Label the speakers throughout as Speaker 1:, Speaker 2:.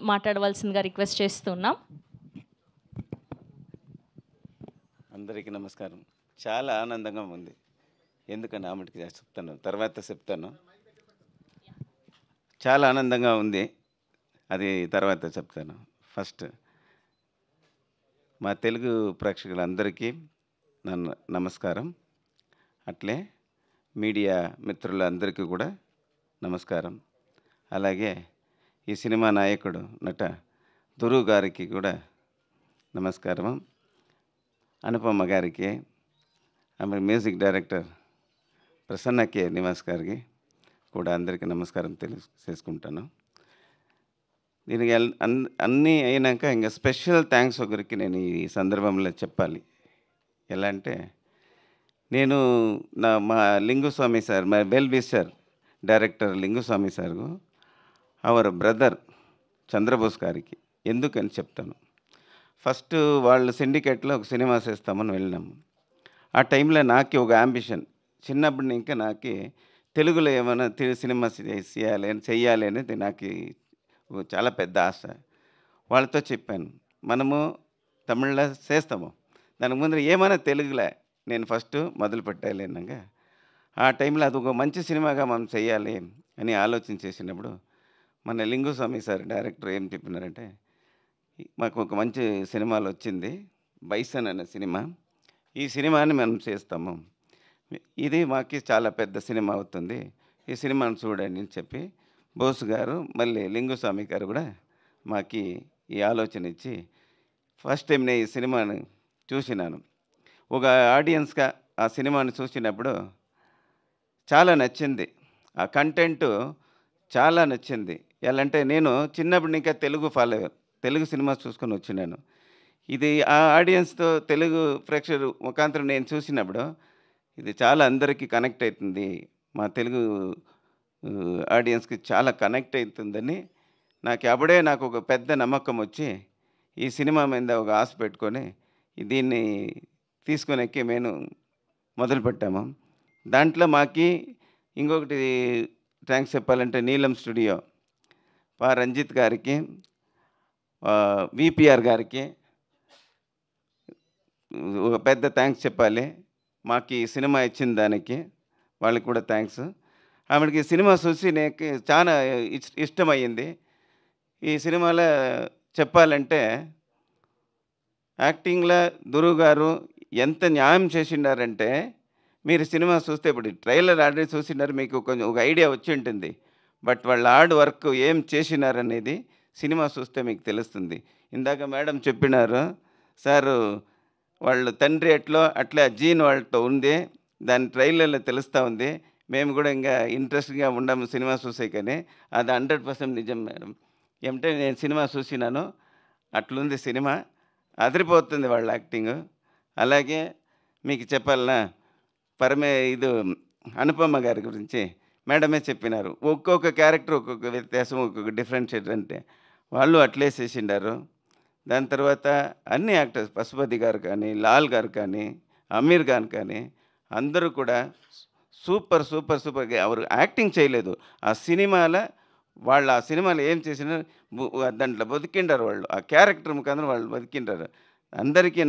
Speaker 1: మాట్లాడవలసిందిగా రిక్వెస్ట్ చేస్తున్నాం.
Speaker 2: అందరికీ నమస్కారం. చాలా ఆనందంగా ఉంది. ఎందుకని ఆమెటికి చెప్తాను, తర్వాత చెప్తాను. చాలా ఆనందంగా ఉంది, అది తర్వాత చెప్తాను. ఫస్ట్ మా తెలుగు ప్రేక్షకులందరికీ నమస్కారం. అట్లే మీడియా మిత్రులందరికీ కూడా నమస్కారం. అలాగే ఈ సినిమా నాయకుడు నట దురు గారికి కూడా నమస్కారం. అనుపమ గారికి, ఆమె మ్యూజిక్ డైరెక్టర్ ప్రసన్న కే నివాస్ గారికి కూడా అందరికీ నమస్కారం చేసుకుంటాను. దీనికి అన్నీ అయినాక ఇంకా స్పెషల్ థ్యాంక్స్ ఒకరికి నేను ఈ సందర్భంలో చెప్పాలి. ఎలా అంటే, నేను మా లింగుస్వామి సార్, మా well wisher director Lingusamy sir our brother Chandrabose గారికి ఎందుకని చెప్తాను. ఫస్ట్ వాళ్ళు సిండికేట్లో ఒక సినిమా చేస్తామని వెళ్ళినాము. ఆ టైంలో నాకు ఒక యాంబిషన్, చిన్నప్పటి ఇంకా నాకు తెలుగులో ఏమైనా సినిమా చెయ్యాలి అనేది నాకు చాలా పెద్ద ఆశ. వాళ్ళతో చెప్పాను, మనము తమిళ్లో చేస్తాము, దానికి ముందు ఏమైనా తెలుగులో నేను ఫస్ట్ మొదలు పెట్టాలినాక ఆ టైంలో అది ఒక మంచి సినిమాగా మనం చెయ్యాలి అని ఆలోచన చేసినప్పుడు మన లింగుస్వామి సార్ డైరెక్టర్ ఏం చెప్పినారంటే, మాకు ఒక మంచి సినిమాలు వచ్చింది, బైసన్ అనే సినిమా, ఈ సినిమాని మనం చేస్తాము, ఇది మాకు చాలా పెద్ద సినిమా అవుతుంది, ఈ సినిమాను చూడండి అని చెప్పి బోస్ గారు మళ్ళీ లింగుస్వామి గారు కూడా మాకు ఈ ఆలోచన ఇచ్చి, ఫస్ట్ టైం నేను ఈ సినిమాను చూసినాను. ఒక ఆడియన్స్గా ఆ సినిమాను చూసినప్పుడు చాలా నచ్చింది, ఆ కంటెంట్ చాలా నచ్చింది. ఎలా అంటే, నేను చిన్నప్పుడు ఇంకా తెలుగు సినిమా చూసుకొని వచ్చినాను. ఇది ఆ ఆడియన్స్తో తెలుగు ప్రేక్షకులు ముఖాంతరం నేను చూసినప్పుడు ఇది చాలా అందరికీ కనెక్ట్ అవుతుంది, మా తెలుగు ఆడియన్స్కి చాలా కనెక్ట్ అవుతుందని నాకు ఒక పెద్ద నమ్మకం వచ్చి ఈ సినిమా మీద ఒక ఆశ పెట్టుకొని దీన్ని తీసుకొని ఎక్కి మేము మొదలుపెట్టాము. దాంట్లో మాకు ఇంకొకటి థ్యాంక్స్ చెప్పాలంటే, నీలం స్టూడియో రంజిత్ గారికి, విపిఆర్ గారికి ఒక పెద్ద థ్యాంక్స్ చెప్పాలి. మాకు ఈ సినిమా ఇచ్చిన దానికి వాళ్ళకి కూడా థ్యాంక్స్. ఆమెకి సినిమా చూసి నాకు చాలా ఇష్టమయ్యింది. ఈ సినిమాలో చెప్పాలంటే, యాక్టింగ్లో దురు గారు ఎంత న్యాయం చేసిండారంటే, మీరు సినిమా చూస్తే ఇప్పుడు ట్రైలర్ ఆల్రెడీ చూసినారు, మీకు కొంచెం ఒక ఐడియా వచ్చి ఉంటుంది. బట్ వాళ్ళ హార్డ్ వర్క్ ఏం చేసినారనేది సినిమా చూస్తే మీకు తెలుస్తుంది. ఇందాక మేడం చెప్పినారు, సారు వాళ్ళు తండ్రి అట్లా జీన్ వాళ్ళతో ఉంది, దాని ట్రైలర్లో తెలుస్తూ ఉంది, మేము కూడా ఇంకా ఇంట్రెస్ట్గా ఉండము సినిమా చూసే, కానీ అది 100% నిజం మేడం. ఏమంటే నేను సినిమా చూసినాను, అట్లుంది సినిమా, అదిరిపోతుంది వాళ్ళ యాక్టింగ్. అలాగే మీకు చెప్పాలన్నా, ఇది అనుపమ గారి గురించి మేడమే చెప్పినారు, ఒక్కొక్క క్యారెక్టర్ ఒక్కొక్క వ్యత్యాసం, ఒక్కొక్క డిఫరెన్షియేట్ అంటే వాళ్ళు అట్లే చేసిండారు. దాని తర్వాత అన్ని యాక్టర్స్, పశుపతి గారు కానీ, లాల్ గారు కానీ, అమీర్ ఖాన్ కానీ అందరూ కూడా సూపర్గా ఎవరు యాక్టింగ్ చేయలేదు, ఆ సినిమాలో ఏం చేసినా దాంట్లో బతికిండారు వాళ్ళు, ఆ క్యారెక్టర్ ముఖాంతరం వాళ్ళు బతికిండారు. అందరికీ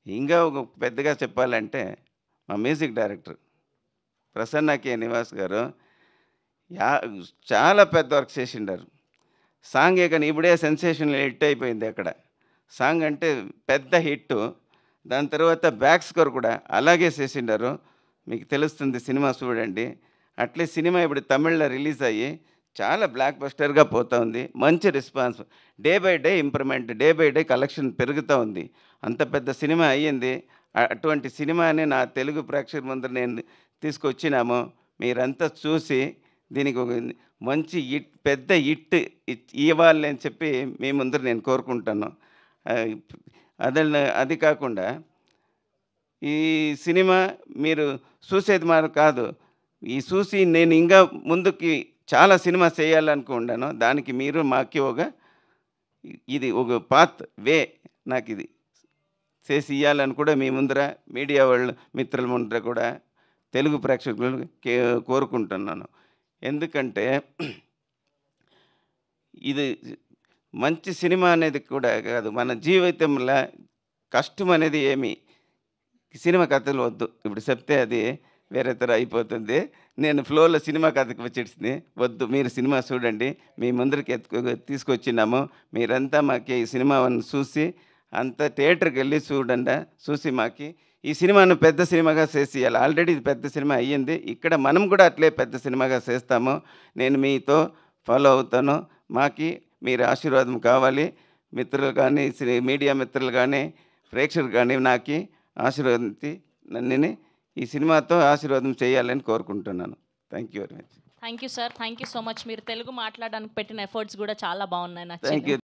Speaker 2: ఇంకా ఒక పెద్దగా చెప్పాలంటే, మా మ్యూజిక్ డైరెక్టర్ ప్రసన్న కే నివాస్ గారు చాలా పెద్ద వర్క్ చేసిండారు. సాంగే కానీ ఇప్పుడే సెన్సేషనల్ హిట్ అయిపోయింది అక్కడ, సాంగ్ అంటే పెద్ద హిట్. దాని తర్వాత బ్యాక్ స్కోర్ కూడా అలాగే చేసిండారు, మీకు తెలుస్తుంది, సినిమా చూడండి. అట్లే సినిమా ఇప్పుడు తమిళ్లో రిలీజ్ అయ్యి చాలా బ్లాక్ బస్టర్గా పోతూ ఉంది, మంచి response, day by day improvement, day by day collection పెరుగుతూ ఉంది, అంత పెద్ద సినిమా అయ్యింది. అటువంటి సినిమాని నా తెలుగు ప్రేక్షకుల ముందర నేను తీసుకొచ్చినాము, మీరంతా చూసి దీనికి ఒక మంచి పెద్ద హిట్ ఇవ్వాలి అని చెప్పి మీ ముందర నేను కోరుకుంటాను. అది కాకుండా ఈ సినిమా మీరు చూసేది మాత్రం కాదు, ఈ చూసి నేను ఇంకా ముందుకి చాలా సినిమా చేయాలనుకున్నాను, దానికి మీరు మాకు ఇది ఒక పాత్ వే నాకు ఇది చేసి ఇవ్వాలని కూడా మీ ముందర మీడియా వాళ్ళు మిత్రుల ముందర కూడా తెలుగు ప్రేక్షకులు కోరుకుంటున్నాను. ఎందుకంటే ఇది మంచి సినిమా అనేది కూడా కాదు, మన జీవితంలో కష్టం అనేది ఏమి సినిమా కథలు వద్దు. ఇప్పుడు చెప్తే అది వేరే తర అయిపోతుంది. నేను ఫ్లోలో సినిమా కథకి వచ్చేసింది. వద్దు, మీరు సినిమా చూడండి. మీ ముందరికి తీసుకొచ్చినాము. మీరంతా మాకు ఈ సినిమాను చూసి అంతా థియేటర్కి వెళ్ళి చూడండి. చూసి మాకు ఈ సినిమాను పెద్ద సినిమాగా చేసేయాలి. ఆల్రెడీ ఇది పెద్ద సినిమా అయ్యింది. ఇక్కడ మనం కూడా అట్లే పెద్ద సినిమాగా చేస్తాము. నేను మీతో ఫాలో అవుతాను. మాకు మీరు ఆశీర్వాదం కావాలి. మిత్రులు కానీ, మీడియా మిత్రులు కానీ, ప్రేక్షకులు కానీ నాకు ఆశీర్వదించి నన్ను ఈ సినిమాతో ఆశీర్వాదం చేయాలని కోరుకుంటున్నాను. Thank you very much.
Speaker 1: Thank you sir. Thank you so much. మీరు తెలుగు మాట్లాడడానికి పెట్టిన ఎఫర్ట్స్ కూడా చాలా బాగున్నాయి,
Speaker 2: థ్యాంక్
Speaker 1: నచ్చింది.
Speaker 2: యూ.